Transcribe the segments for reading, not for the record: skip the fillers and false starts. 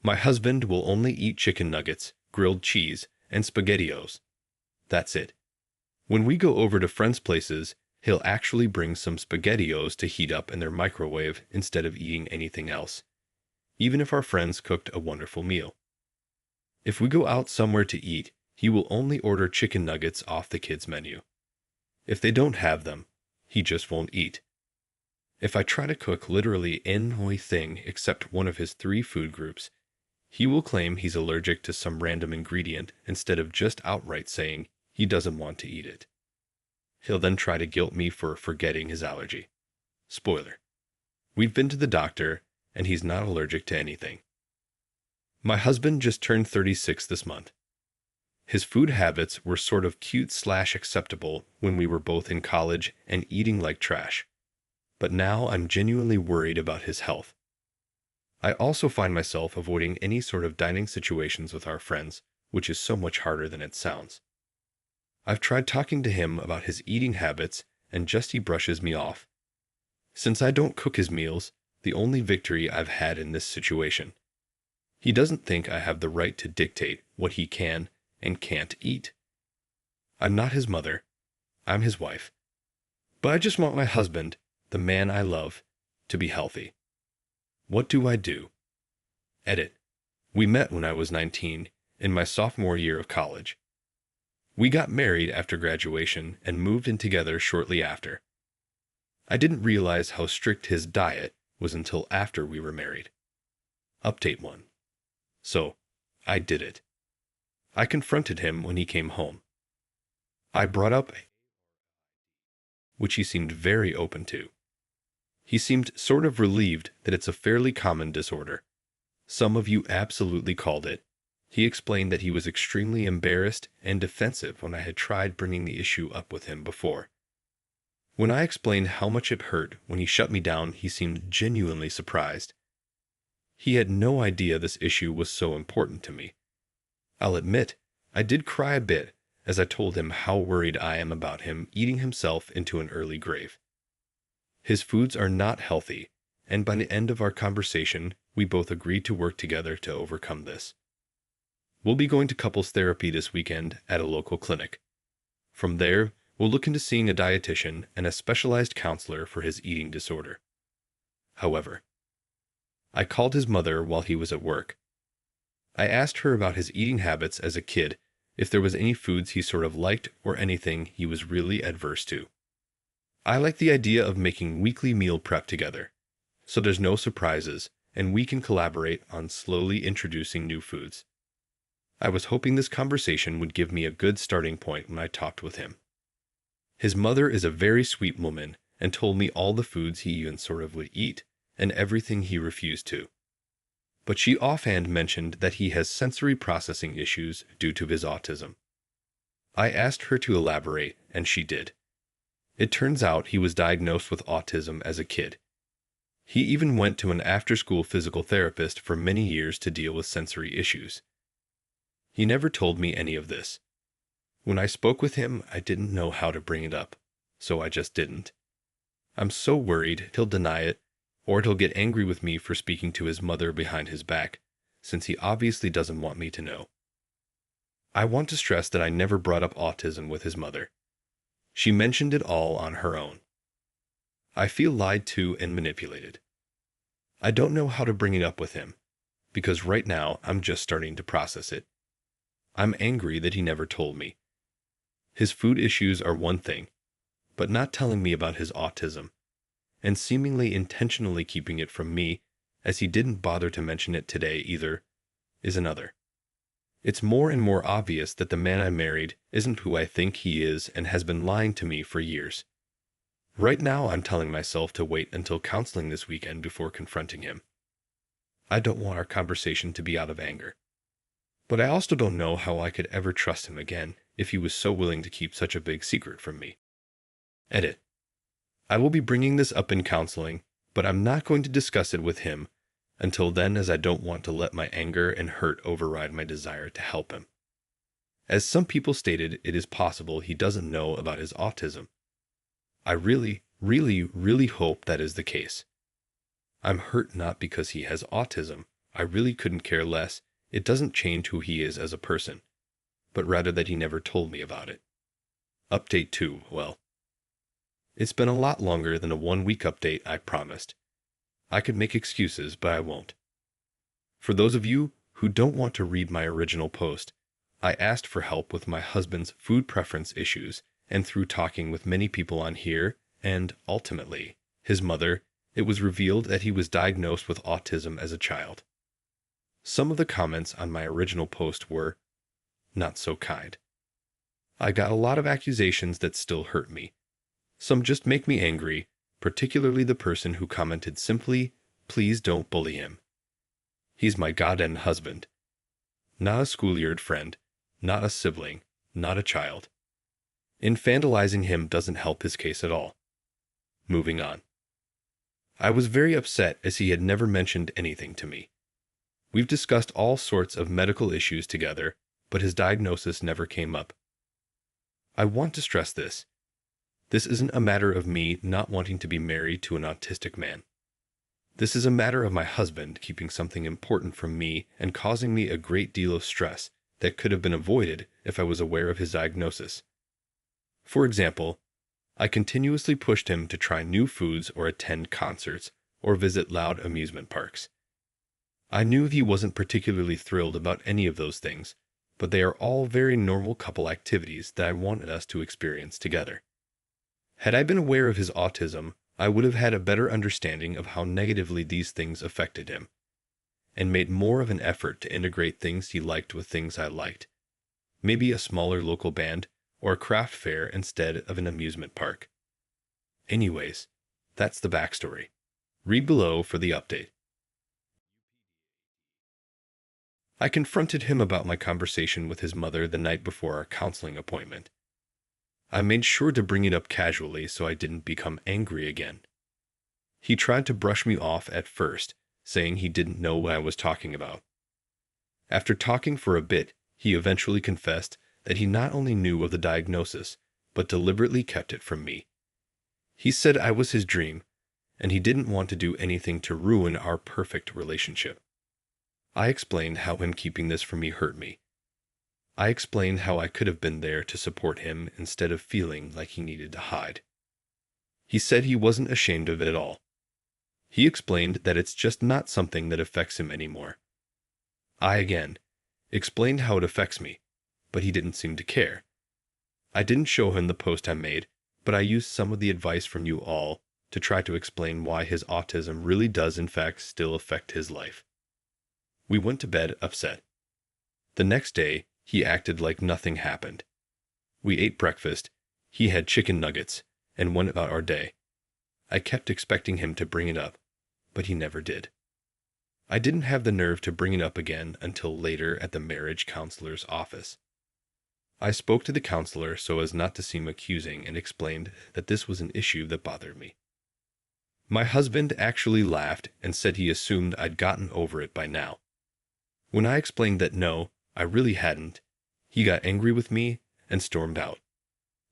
My husband will only eat chicken nuggets, grilled cheese, and SpaghettiOs. That's it. When we go over to friends' places, he'll actually bring some SpaghettiOs to heat up in their microwave instead of eating anything else, even if our friends cooked a wonderful meal. If we go out somewhere to eat, he will only order chicken nuggets off the kids' menu. If they don't have them, he just won't eat. If I try to cook literally any thing except one of his 3 food groups, he will claim he's allergic to some random ingredient instead of just outright saying he doesn't want to eat it. He'll then try to guilt me for forgetting his allergy. Spoiler: we've been to the doctor, and he's not allergic to anything. My husband just turned 36 this month. His food habits were sort of cute/acceptable when we were both in college and eating like trash. But now I'm genuinely worried about his health. I also find myself avoiding any sort of dining situations with our friends, which is so much harder than it sounds. I've tried talking to him about his eating habits, and he brushes me off. Since I don't cook his meals, the only victory I've had in this situation. He doesn't think I have the right to dictate what he can and can't eat. I'm not his mother. I'm his wife. But I just want my husband, the man I love, to be healthy. What do I do? Edit. We met when I was 19, in my sophomore year of college. We got married after graduation and moved in together shortly after. I didn't realize how strict his diet was until after we were married. Update 1. So, I did it. I confronted him when he came home. I brought up which he seemed very open to. He seemed sort of relieved that it's a fairly common disorder. Some of you absolutely called it. He explained that he was extremely embarrassed and defensive when I had tried bringing the issue up with him before. When I explained how much it hurt when he shut me down, he seemed genuinely surprised. He had no idea this issue was so important to me. I'll admit, I did cry a bit as I told him how worried I am about him eating himself into an early grave. His foods are not healthy, and by the end of our conversation, we both agreed to work together to overcome this. We'll be going to couples therapy this weekend at a local clinic. From there, we'll look into seeing a dietitian and a specialized counselor for his eating disorder. However, I called his mother while he was at work. I asked her about his eating habits as a kid, if there was any foods he sort of liked or anything he was really adverse to. I like the idea of making weekly meal prep together, so there's no surprises and we can collaborate on slowly introducing new foods. I was hoping this conversation would give me a good starting point when I talked with him. His mother is a very sweet woman and told me all the foods he even sort of would eat and everything he refused to. But she offhand mentioned that he has sensory processing issues due to his autism. I asked her to elaborate, and she did. It turns out he was diagnosed with autism as a kid. He even went to an after-school physical therapist for many years to deal with sensory issues. He never told me any of this. When I spoke with him, I didn't know how to bring it up, so I just didn't. I'm so worried he'll deny it, or he'll get angry with me for speaking to his mother behind his back, since he obviously doesn't want me to know. I want to stress that I never brought up autism with his mother. She mentioned it all on her own. I feel lied to and manipulated. I don't know how to bring it up with him, because right now I'm just starting to process it. I'm angry that he never told me. His food issues are one thing, but not telling me about his autism, and seemingly intentionally keeping it from me, as he didn't bother to mention it today either, is another. It's more and more obvious that the man I married isn't who I think he is and has been lying to me for years. Right now I'm telling myself to wait until counseling this weekend before confronting him. I don't want our conversation to be out of anger. But I also don't know how I could ever trust him again if he was so willing to keep such a big secret from me. Edit. I will be bringing this up in counseling, but I'm not going to discuss it with him until then, as I don't want to let my anger and hurt override my desire to help him. As some people stated, it is possible he doesn't know about his autism. I really, really, really hope that is the case. I'm hurt not because he has autism. I really couldn't care less. It doesn't change who he is as a person, but rather that he never told me about it. Update 2, well, it's been a lot longer than a 1-week update I promised. I could make excuses, but I won't. For those of you who don't want to read my original post, I asked for help with my husband's food preference issues, and through talking with many people on here, and, ultimately, his mother, it was revealed that he was diagnosed with autism as a child. Some of the comments on my original post were not so kind. I got a lot of accusations that still hurt me. Some just make me angry, particularly the person who commented simply, "Please don't bully him. He's my goddamn husband. Not a schoolyard friend, not a sibling, not a child. Infantilizing him doesn't help his case at all." Moving on. I was very upset as he had never mentioned anything to me. We've discussed all sorts of medical issues together, but his diagnosis never came up. I want to stress this. This isn't a matter of me not wanting to be married to an autistic man. This is a matter of my husband keeping something important from me and causing me a great deal of stress that could have been avoided if I was aware of his diagnosis. For example, I continuously pushed him to try new foods or attend concerts or visit loud amusement parks. I knew he wasn't particularly thrilled about any of those things, but they are all very normal couple activities that I wanted us to experience together. Had I been aware of his autism, I would have had a better understanding of how negatively these things affected him, and made more of an effort to integrate things he liked with things I liked. Maybe a smaller local band or a craft fair instead of an amusement park. Anyways, that's the backstory. Read below for the update. I confronted him about my conversation with his mother the night before our counseling appointment. I made sure to bring it up casually so I didn't become angry again. He tried to brush me off at first, saying he didn't know what I was talking about. After talking for a bit, he eventually confessed that he not only knew of the diagnosis, but deliberately kept it from me. He said I was his dream, and he didn't want to do anything to ruin our perfect relationship. I explained how him keeping this from me hurt me. I explained how I could have been there to support him instead of feeling like he needed to hide. He said he wasn't ashamed of it at all. He explained that it's just not something that affects him anymore. I again explained how it affects me, but he didn't seem to care. I didn't show him the post I made, but I used some of the advice from you all to try to explain why his autism really does in fact still affect his life. We went to bed upset. The next day, he acted like nothing happened. We ate breakfast, he had chicken nuggets, and went about our day. I kept expecting him to bring it up, but he never did. I didn't have the nerve to bring it up again until later at the marriage counselor's office. I spoke to the counselor so as not to seem accusing and explained that this was an issue that bothered me. My husband actually laughed and said he assumed I'd gotten over it by now. When I explained that no, I really hadn't, he got angry with me and stormed out.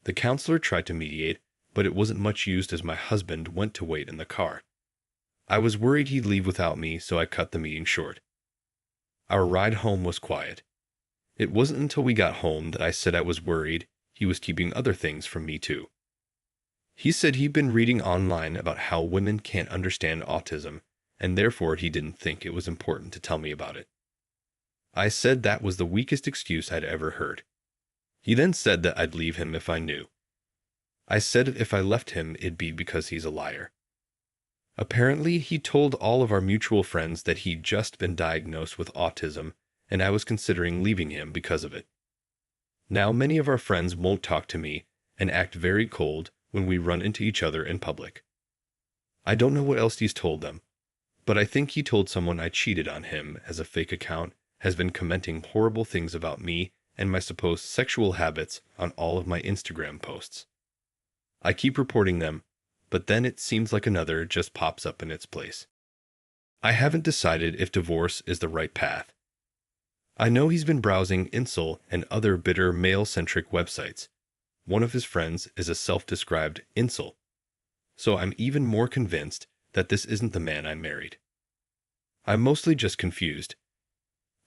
The counselor tried to mediate, but it wasn't much used as my husband went to wait in the car. I was worried he'd leave without me, so I cut the meeting short. Our ride home was quiet. It wasn't until we got home that I said I was worried he was keeping other things from me too. He said he'd been reading online about how women can't understand autism, and therefore he didn't think it was important to tell me about it. I said that was the weakest excuse I'd ever heard. He then said that I'd leave him if I knew. I said if I left him, it'd be because he's a liar. Apparently, he told all of our mutual friends that he'd just been diagnosed with autism, and I was considering leaving him because of it. Now, many of our friends won't talk to me and act very cold when we run into each other in public. I don't know what else he's told them, but I think he told someone I cheated on him as a fake account has been commenting horrible things about me and my supposed sexual habits on all of my Instagram posts. I keep reporting them, but then it seems like another just pops up in its place. I haven't decided if divorce is the right path. I know he's been browsing incel and other bitter male-centric websites. One of his friends is a self-described incel, so I'm even more convinced that this isn't the man I married. I'm mostly just confused.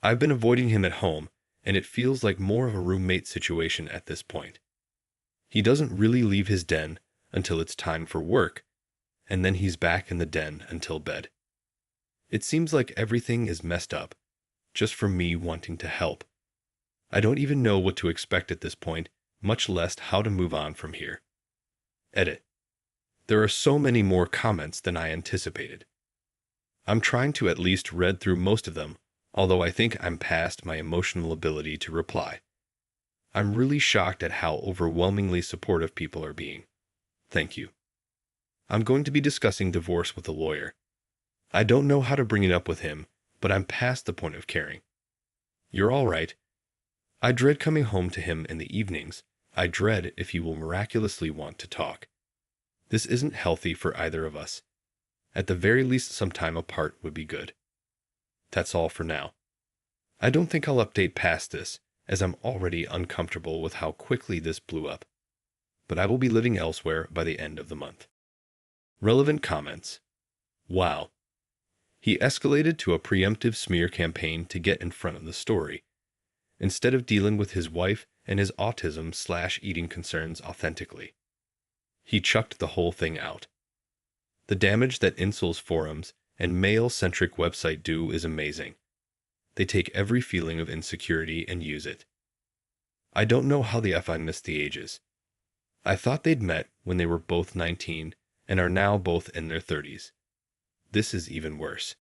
I've been avoiding him at home, and it feels like more of a roommate situation at this point. He doesn't really leave his den until it's time for work, and then he's back in the den until bed. It seems like everything is messed up, just for me wanting to help. I don't even know what to expect at this point, much less how to move on from here. Edit. There are so many more comments than I anticipated. I'm trying to at least read through most of them, although I think I'm past my emotional ability to reply. I'm really shocked at how overwhelmingly supportive people are being. Thank you. I'm going to be discussing divorce with a lawyer. I don't know how to bring it up with him, but I'm past the point of caring. You're all right. I dread coming home to him in the evenings. I dread if he will miraculously want to talk. This isn't healthy for either of us. At the very least, some time apart would be good. That's all for now. I don't think I'll update past this, as I'm already uncomfortable with how quickly this blew up. But I will be living elsewhere by the end of the month. Relevant comments. Wow. He escalated to a preemptive smear campaign to get in front of the story, instead of dealing with his wife and his autism/eating concerns authentically. He chucked the whole thing out. The damage that incels forums and male-centric website do is amazing. They take every feeling of insecurity and use it. I don't know how the F I missed the ages. I thought they'd met when they were both 19 and are now both in their 30s. This is even worse.